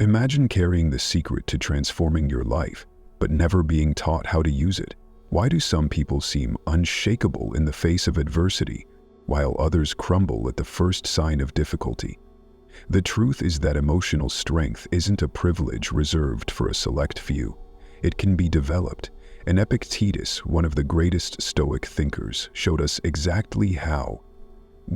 Imagine carrying the secret to transforming your life, but never being taught how to use it. Why do some people seem unshakable in the face of adversity, while others crumble at the first sign of difficulty? The truth is that emotional strength isn't a privilege reserved for a select few. It can be developed, and Epictetus, one of the greatest Stoic thinkers, showed us exactly how.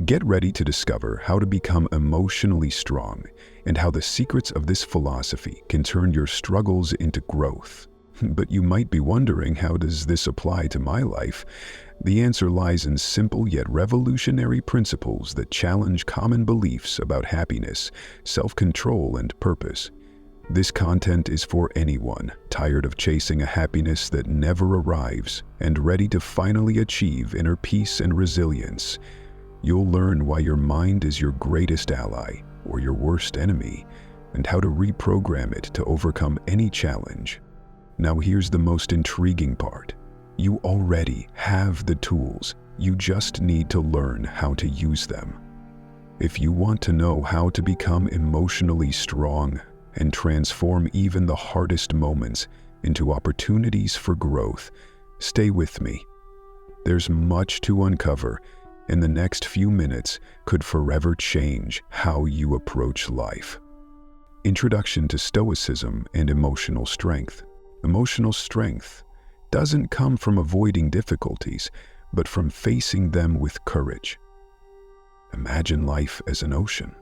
Get ready to discover how to become emotionally strong and how the secrets of this philosophy can turn your struggles into growth. But you might be wondering, how does this apply to my life? The answer lies in simple yet revolutionary principles that challenge common beliefs about happiness, self-control, and purpose. This content is for anyone tired of chasing a happiness that never arrives and ready to finally achieve inner peace and resilience. You'll learn why your mind is your greatest ally or your worst enemy, and how to reprogram it to overcome any challenge. Now here's the most intriguing part. You already have the tools, you just need to learn how to use them. If you want to know how to become emotionally strong and transform even the hardest moments into opportunities for growth, stay with me. There's much to uncover, and the next few minutes could forever change how you approach life. Introduction to Stoicism and Emotional Strength. Emotional strength doesn't come from avoiding difficulties, but from facing them with courage. Imagine life as an ocean.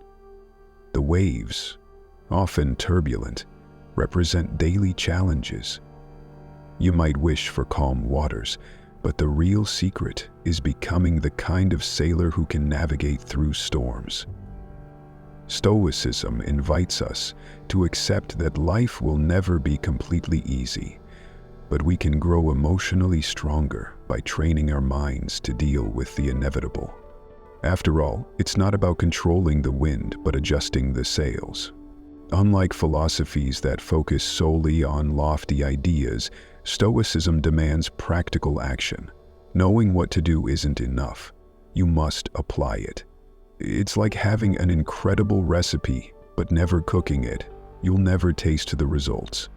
The waves, often turbulent, represent daily challenges. You might wish for calm waters, but the real secret is becoming the kind of sailor who can navigate through storms. Stoicism invites us to accept that life will never be completely easy, but we can grow emotionally stronger by training our minds to deal with the inevitable. After all, it's not about controlling the wind, but adjusting the sails. Unlike philosophies that focus solely on lofty ideas, Stoicism demands practical action. Knowing what to do isn't enough. You must apply it. It's like having an incredible recipe, but never cooking it. You'll never taste the results.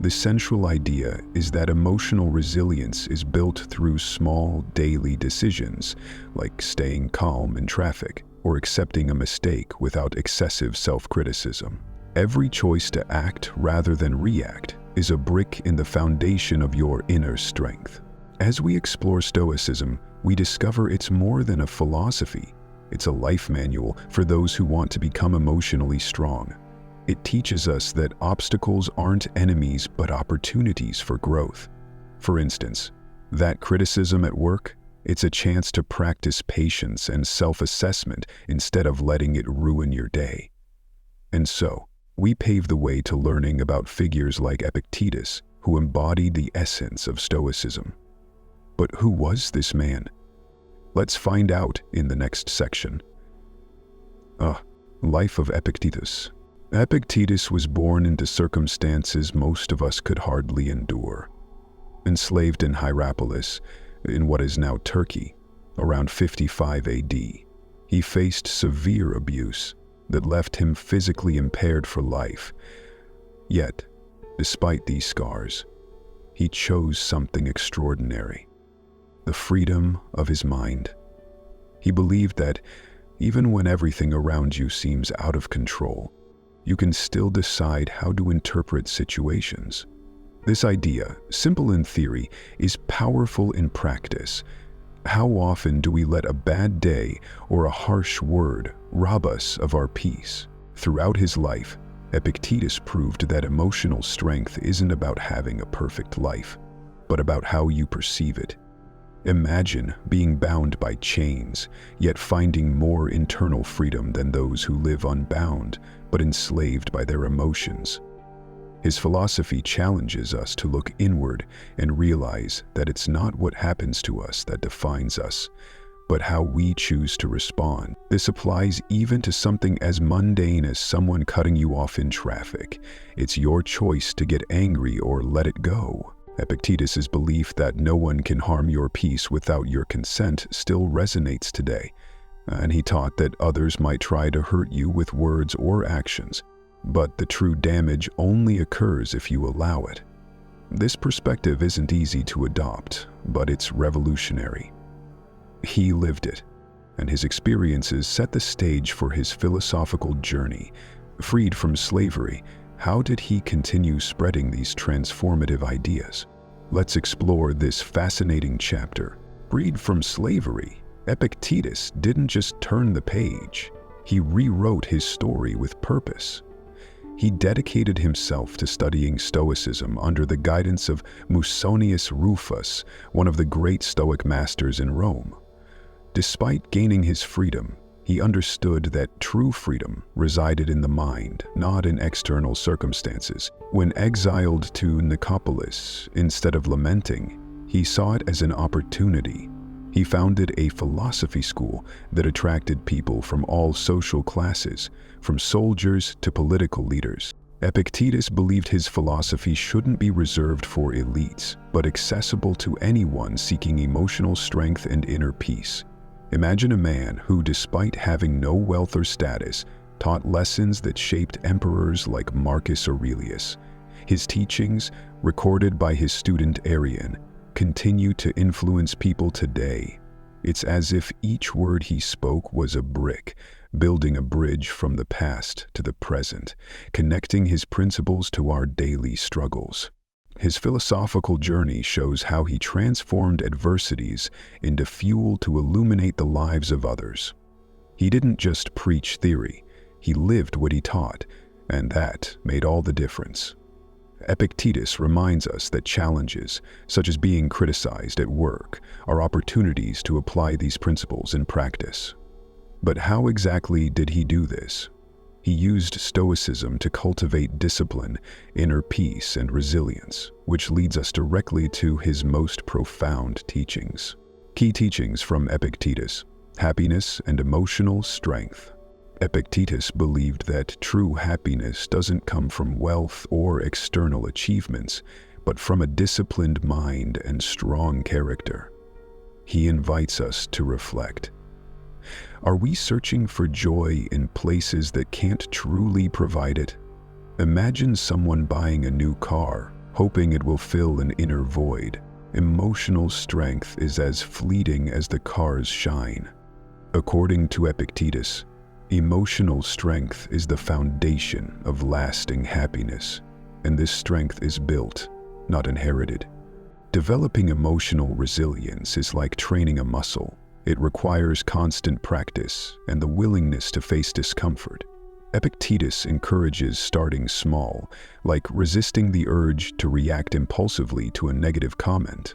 The central idea is that emotional resilience is built through small, daily decisions, like staying calm in traffic or accepting a mistake without excessive self-criticism. Every choice to act rather than react is a brick in the foundation of your inner strength. As we explore Stoicism, we discover it's more than a philosophy. It's a life manual for those who want to become emotionally strong. It teaches us that obstacles aren't enemies but opportunities for growth. For instance, that criticism at work, it's a chance to practice patience and self-assessment instead of letting it ruin your day. And so, we pave the way to learning about figures like Epictetus, who embodied the essence of Stoicism. But who was this man? Let's find out in the next section. Life of Epictetus. Epictetus was born into circumstances most of us could hardly endure. Enslaved in Hierapolis, in what is now Turkey, around 55 AD, he faced severe abuse that left him physically impaired for life. Yet, despite these scars, he chose something extraordinary: the freedom of his mind. He believed that even when everything around you seems out of control, you can still decide how to interpret situations. This idea, simple in theory, is powerful in practice. How often do we let a bad day or a harsh word rob us of our peace? Throughout his life, Epictetus proved that emotional strength isn't about having a perfect life, but about how you perceive it. Imagine being bound by chains, yet finding more internal freedom than those who live unbound, but enslaved by their emotions. His philosophy challenges us to look inward and realize that it's not what happens to us that defines us, but how we choose to respond. This applies even to something as mundane as someone cutting you off in traffic. It's your choice to get angry or let it go. Epictetus's belief that no one can harm your peace without your consent still resonates today, and he taught that others might try to hurt you with words or actions, but the true damage only occurs if you allow it. This perspective isn't easy to adopt, but it's revolutionary. He lived it, and his experiences set the stage for his philosophical journey. Freed from slavery, how did he continue spreading these transformative ideas? Let's explore this fascinating chapter. Freed from slavery, Epictetus didn't just turn the page, he rewrote his story with purpose. He dedicated himself to studying Stoicism under the guidance of Musonius Rufus, one of the great Stoic masters in Rome. Despite gaining his freedom, he understood that true freedom resided in the mind, not in external circumstances. When exiled to Nicopolis, instead of lamenting, he saw it as an opportunity. He founded a philosophy school that attracted people from all social classes, from soldiers to political leaders. Epictetus believed his philosophy shouldn't be reserved for elites, but accessible to anyone seeking emotional strength and inner peace. Imagine a man who, despite having no wealth or status, taught lessons that shaped emperors like Marcus Aurelius. His teachings, recorded by his student Arrian, continue to influence people today. It's as if each word he spoke was a brick, building a bridge from the past to the present, connecting his principles to our daily struggles. His philosophical journey shows how he transformed adversities into fuel to illuminate the lives of others. He didn't just preach theory, he lived what he taught, and that made all the difference. Epictetus reminds us that challenges, such as being criticized at work, are opportunities to apply these principles in practice. But how exactly did he do this? He used Stoicism to cultivate discipline, inner peace, and resilience, which leads us directly to his most profound teachings. Key teachings from Epictetus: happiness and emotional strength. Epictetus believed that true happiness doesn't come from wealth or external achievements, but from a disciplined mind and strong character. He invites us to reflect. Are we searching for joy in places that can't truly provide it? Imagine someone buying a new car, hoping it will fill an inner void. Emotional strength is as fleeting as the car's shine. According to Epictetus, emotional strength is the foundation of lasting happiness, and this strength is built, not inherited. Developing emotional resilience is like training a muscle. It requires constant practice and the willingness to face discomfort. Epictetus encourages starting small, like resisting the urge to react impulsively to a negative comment.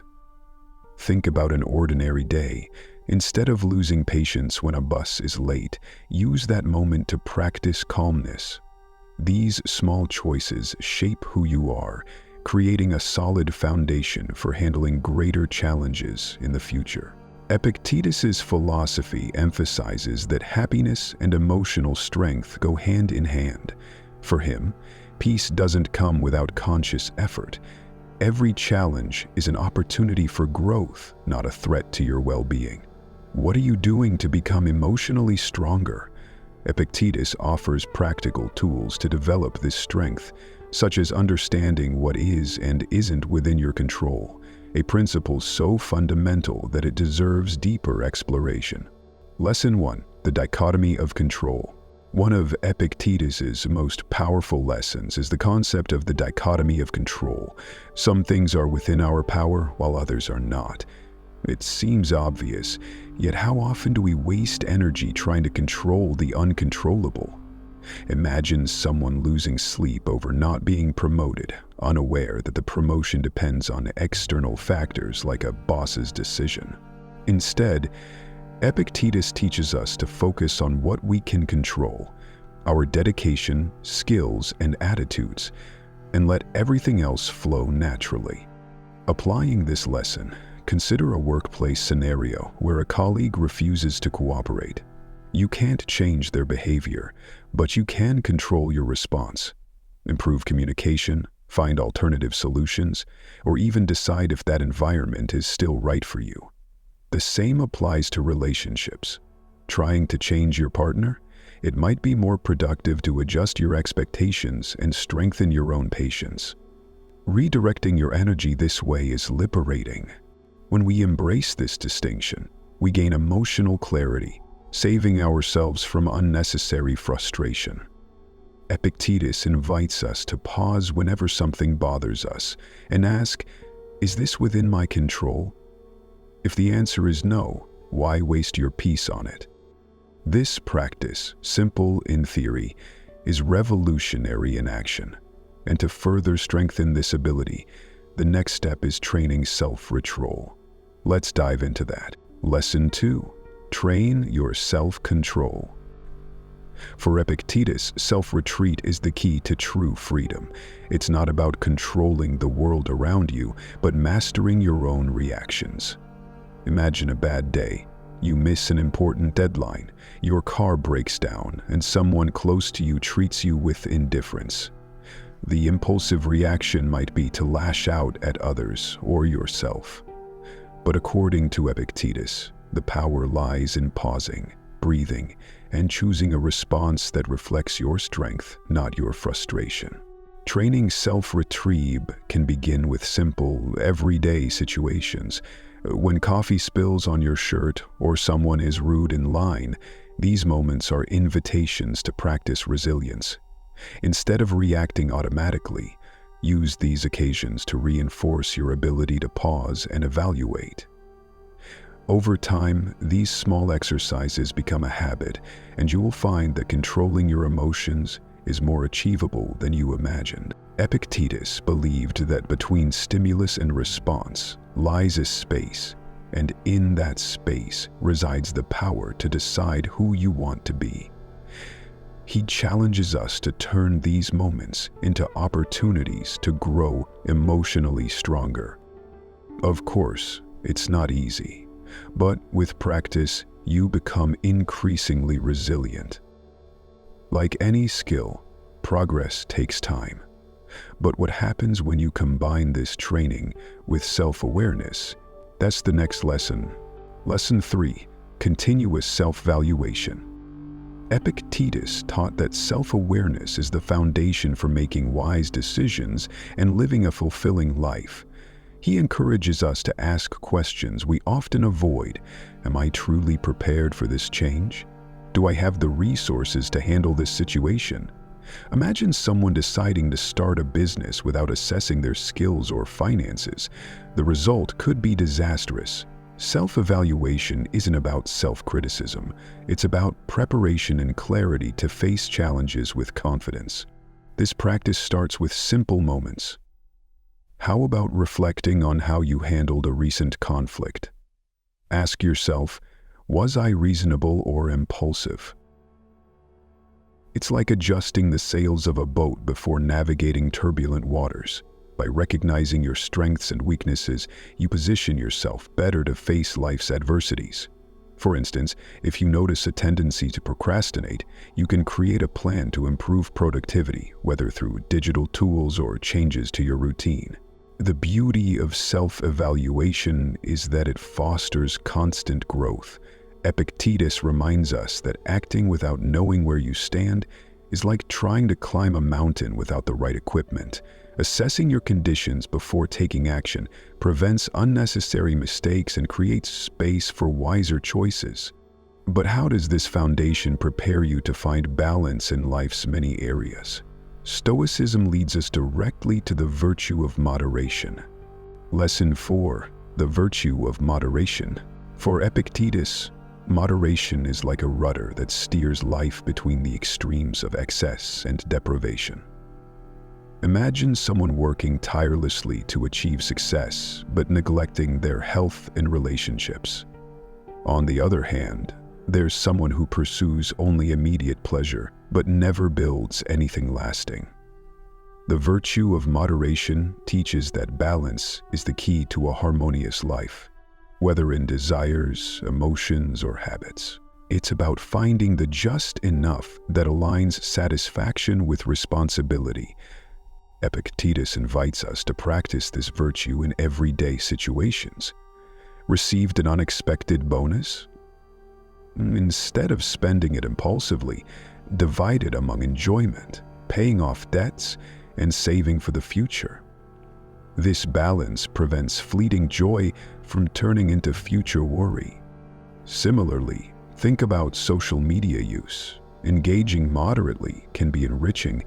Think about an ordinary day. Instead of losing patience when a bus is late, use that moment to practice calmness. These small choices shape who you are, creating a solid foundation for handling greater challenges in the future. Epictetus's philosophy emphasizes that happiness and emotional strength go hand in hand. For him, peace doesn't come without conscious effort. Every challenge is an opportunity for growth, not a threat to your well-being. What are you doing to become emotionally stronger? Epictetus offers practical tools to develop this strength, such as understanding what is and isn't within your control, a principle so fundamental that it deserves deeper exploration. Lesson 1: The dichotomy of control. One of Epictetus's most powerful lessons is the concept of the dichotomy of control. Some things are within our power, while others are not. It seems obvious, yet how often do we waste energy trying to control the uncontrollable? Imagine someone losing sleep over not being promoted, unaware that the promotion depends on external factors like a boss's decision. Instead, Epictetus teaches us to focus on what we can control, our dedication, skills, and attitudes, and let everything else flow naturally. Applying this lesson, consider a workplace scenario where a colleague refuses to cooperate. You can't change their behavior, but you can control your response. Improve communication, find alternative solutions, or even decide if that environment is still right for you. The same applies to relationships. Trying to change your partner? it might be more productive to adjust your expectations and strengthen your own patience. Redirecting your energy this way is liberating. When we embrace this distinction, we gain emotional clarity, saving ourselves from unnecessary frustration. Epictetus invites us to pause whenever something bothers us and ask, "Is this within my control?" If the answer is no, why waste your peace on it? This practice, simple in theory, is revolutionary in action. And to further strengthen this ability, the next step is training self-control. Let's dive into that. Lesson 2. Train your self-control. For Epictetus, self-retreat is the key to true freedom. It's not about controlling the world around you, but mastering your own reactions. Imagine a bad day. You miss an important deadline, your car breaks down, and someone close to you treats you with indifference. The impulsive reaction might be to lash out at others or yourself. But according to Epictetus, the power lies in pausing, breathing, and choosing a response that reflects your strength, not your frustration. Training self-retrieve can begin with simple, everyday situations. When coffee spills on your shirt or someone is rude in line, these moments are invitations to practice resilience. Instead of reacting automatically, use these occasions to reinforce your ability to pause and evaluate. Over time, these small exercises become a habit, and you will find that controlling your emotions is more achievable than you imagined. Epictetus believed that between stimulus and response lies a space, and in that space resides the power to decide who you want to be. He challenges us to turn these moments into opportunities to grow emotionally stronger. Of course, it's not easy. But with practice, you become increasingly resilient. Like any skill, progress takes time. But what happens when you combine this training with self-awareness? That's the next lesson. Lesson 3. Continuous self-valuation. Epictetus taught that self-awareness is the foundation for making wise decisions and living a fulfilling life. He encourages us to ask questions we often avoid. Am I truly prepared for this change? Do I have the resources to handle this situation? Imagine someone deciding to start a business without assessing their skills or finances. The result could be disastrous. Self-evaluation isn't about self-criticism. It's about preparation and clarity to face challenges with confidence. This practice starts with simple moments. How about reflecting on how you handled a recent conflict? Ask yourself, was I reasonable or impulsive? It's like adjusting the sails of a boat before navigating turbulent waters. By recognizing your strengths and weaknesses, you position yourself better to face life's adversities. For instance, if you notice a tendency to procrastinate, you can create a plan to improve productivity, whether through digital tools or changes to your routine. The beauty of self-evaluation is that it fosters constant growth. Epictetus reminds us that acting without knowing where you stand is like trying to climb a mountain without the right equipment. Assessing your conditions before taking action prevents unnecessary mistakes and creates space for wiser choices. But how does this foundation prepare you to find balance in life's many areas? Stoicism leads us directly to the virtue of moderation. Lesson 4. The virtue of moderation. For Epictetus, moderation is like a rudder that steers life between the extremes of excess and deprivation. Imagine someone working tirelessly to achieve success, but neglecting their health and relationships. On the other hand, there's someone who pursues only immediate pleasure, but never builds anything lasting. The virtue of moderation teaches that balance is the key to a harmonious life, whether in desires, emotions, or habits. It's about finding the just enough that aligns satisfaction with responsibility. Epictetus invites us to practice this virtue in everyday situations. Received an unexpected bonus? Instead of spending it impulsively, divide it among enjoyment, paying off debts, and saving for the future. This balance prevents fleeting joy from turning into future worry. Similarly, think about social media use. Engaging moderately can be enriching,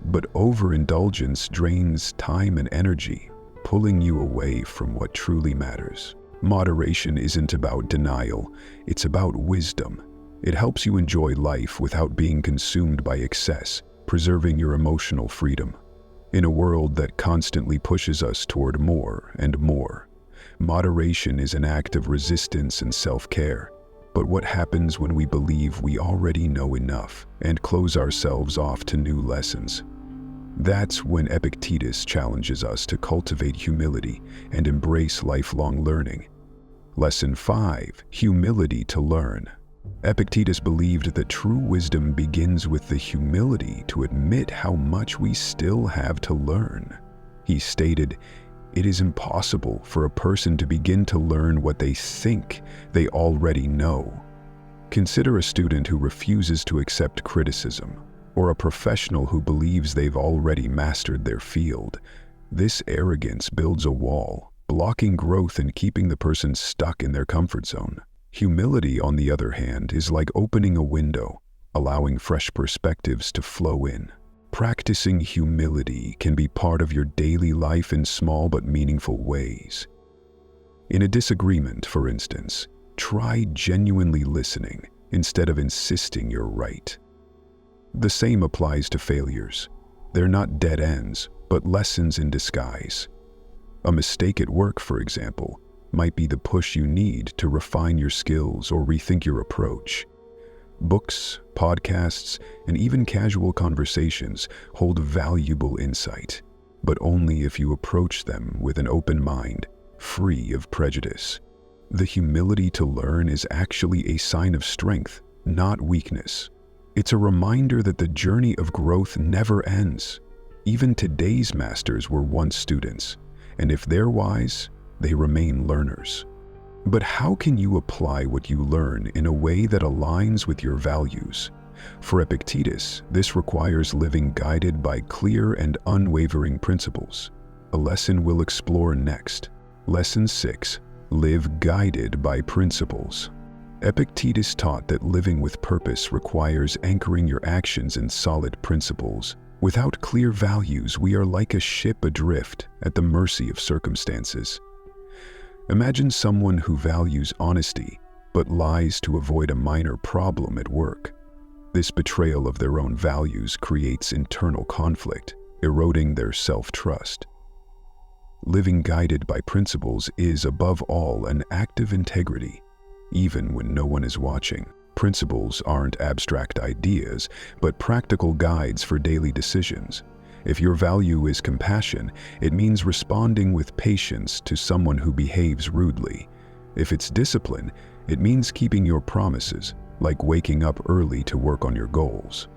but overindulgence drains time and energy, pulling you away from what truly matters. Moderation isn't about denial, it's about wisdom. It helps you enjoy life without being consumed by excess, preserving your emotional freedom. In a world that constantly pushes us toward more and more, moderation is an act of resistance and self-care. But what happens when we believe we already know enough and close ourselves off to new lessons? That's when Epictetus challenges us to cultivate humility and embrace lifelong learning. Lesson 5: Humility to learn. Epictetus believed that true wisdom begins with the humility to admit how much we still have to learn. He stated, "It is impossible for a person to begin to learn what they think they already know." Consider a student who refuses to accept criticism, or a professional who believes they've already mastered their field. This arrogance builds a wall, blocking growth and keeping the person stuck in their comfort zone. Humility, on the other hand, is like opening a window, allowing fresh perspectives to flow in. Practicing humility can be part of your daily life in small but meaningful ways. In a disagreement, for instance, try genuinely listening instead of insisting you're right. The same applies to failures. They're not dead ends, but lessons in disguise. A mistake at work, for example, might be the push you need to refine your skills or rethink your approach. Books, podcasts, and even casual conversations hold valuable insight, but only if you approach them with an open mind, free of prejudice. The humility to learn is actually a sign of strength, not weakness. It's a reminder that the journey of growth never ends. Even today's masters were once students, and if they're wise, they remain learners. But how can you apply what you learn in a way that aligns with your values? For Epictetus, this requires living guided by clear and unwavering principles, a lesson we'll explore next. Lesson 6: Live guided by principles. Epictetus taught that living with purpose requires anchoring your actions in solid principles. Without clear values, we are like a ship adrift at the mercy of circumstances. Imagine someone who values honesty but lies to avoid a minor problem at work. This betrayal of their own values creates internal conflict, eroding their self-trust. Living guided by principles is, above all, an act of integrity, even when no one is watching. Principles aren't abstract ideas, but practical guides for daily decisions. If your value is compassion, it means responding with patience to someone who behaves rudely. If it's discipline, it means keeping your promises, like waking up early to work on your goals.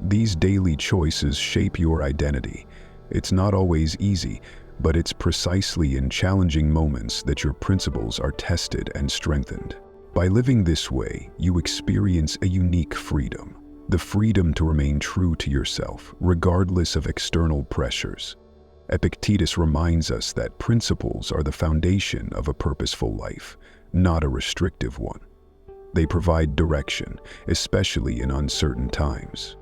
These daily choices shape your identity. It's not always easy, but it's precisely in challenging moments that your principles are tested and strengthened. By living this way, you experience a unique freedom. The freedom to remain true to yourself, regardless of external pressures. Epictetus reminds us that principles are the foundation of a purposeful life, not a restrictive one. They provide direction, especially in uncertain times.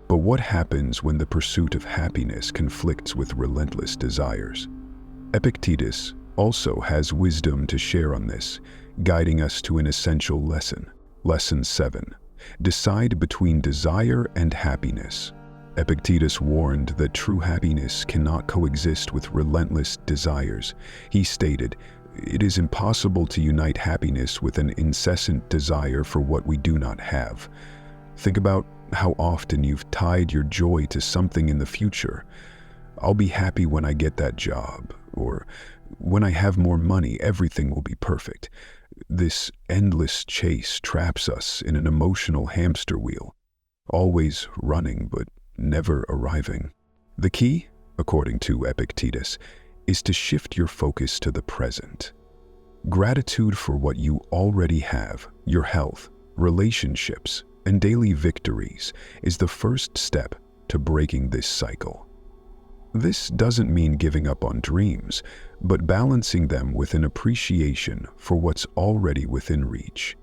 But what happens when the pursuit of happiness conflicts with relentless desires? Epictetus also has wisdom to share on this, guiding us to an essential lesson. Lesson 7. Decide between desire and happiness. Epictetus warned that true happiness cannot coexist with relentless desires. He stated, "It is impossible to unite happiness with an incessant desire for what we do not have." Think about how often you've tied your joy to something in the future. I'll be happy when I get that job, or when I have more money, everything will be perfect. This endless chase traps us in an emotional hamster wheel, always running but never arriving. The key, according to Epictetus, is to shift your focus to the present. Gratitude for what you already have, your health, relationships, and daily victories, is the first step to breaking this cycle. This doesn't mean giving up on dreams, but balancing them with an appreciation for what's already within reach.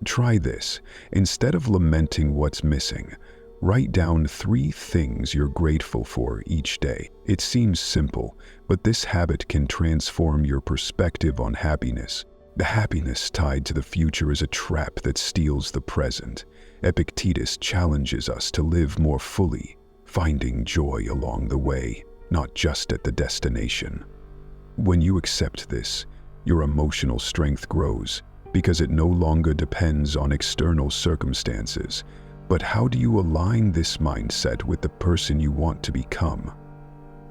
Try this. Instead of lamenting what's missing, write down 3 things you're grateful for each day. It seems simple, but this habit can transform your perspective on happiness. The happiness tied to the future is a trap that steals the present. Epictetus challenges us to live more fully, finding joy along the way, not just at the destination. When you accept this, your emotional strength grows, because it no longer depends on external circumstances. But how do you align this mindset with the person you want to become?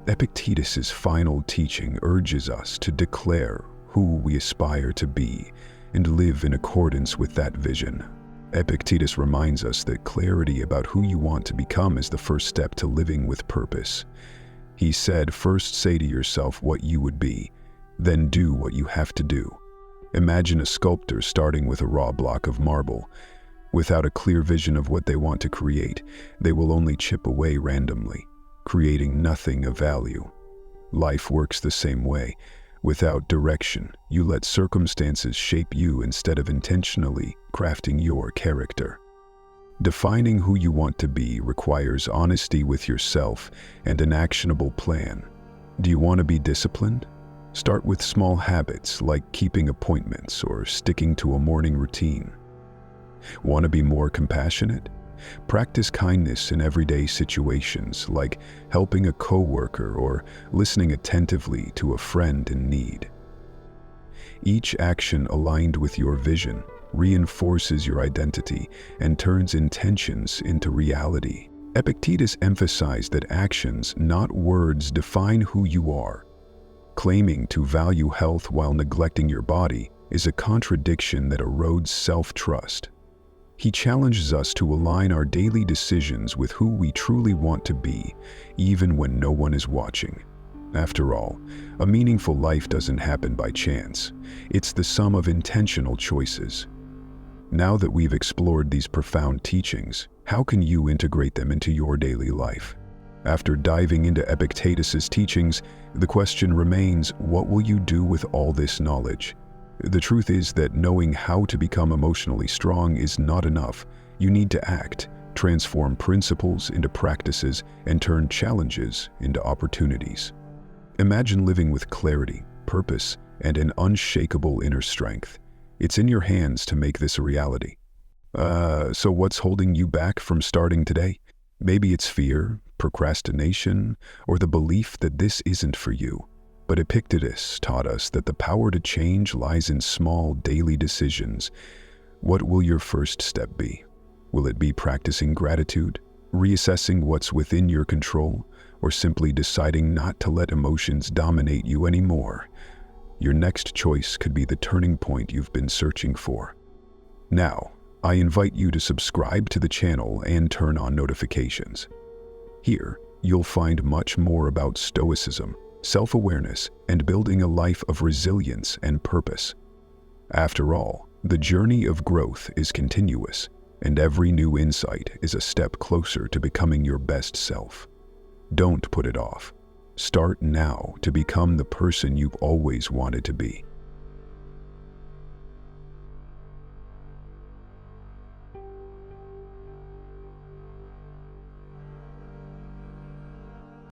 Epictetus's final teaching urges us to declare who we aspire to be and live in accordance with that vision. Epictetus reminds us that clarity about who you want to become is the first step to living with purpose. He said, first say to yourself what you would be, then do what you have to do. Imagine a sculptor starting with a raw block of marble. Without a clear vision of what they want to create, they will only chip away randomly, creating nothing of value. Life works the same way. Without direction, you let circumstances shape you instead of intentionally crafting your character. Defining who you want to be requires honesty with yourself and an actionable plan. Do you want to be disciplined? Start with small habits like keeping appointments or sticking to a morning routine. Want to be more compassionate? Practice kindness in everyday situations like helping a coworker or listening attentively to a friend in need. Each action aligned with your vision reinforces your identity and turns intentions into reality. Epictetus emphasized that actions, not words, define who you are. Claiming to value health while neglecting your body is a contradiction that erodes self-trust. He challenges us to align our daily decisions with who we truly want to be, even when no one is watching. After all, a meaningful life doesn't happen by chance. It's the sum of intentional choices. Now that we've explored these profound teachings, how can you integrate them into your daily life? After diving into Epictetus's teachings, the question remains, what will you do with all this knowledge? The truth is that knowing how to become emotionally strong is not enough. You need to act, transform principles into practices, and turn challenges into opportunities. Imagine living with clarity, purpose, and an unshakable inner strength. It's in your hands to make this a reality. So what's holding you back from starting today? Maybe it's fear, procrastination, or the belief that this isn't for you. But Epictetus taught us that the power to change lies in small daily decisions. What will your first step be? Will it be practicing gratitude, reassessing what's within your control, or simply deciding not to let emotions dominate you anymore? Your next choice could be the turning point you've been searching for. Now, I invite you to subscribe to the channel and turn on notifications. Here, you'll find much more about Stoicism, self-awareness, and building a life of resilience and purpose. After all, the journey of growth is continuous, and every new insight is a step closer to becoming your best self. Don't put it off. Start now to become the person you've always wanted to be.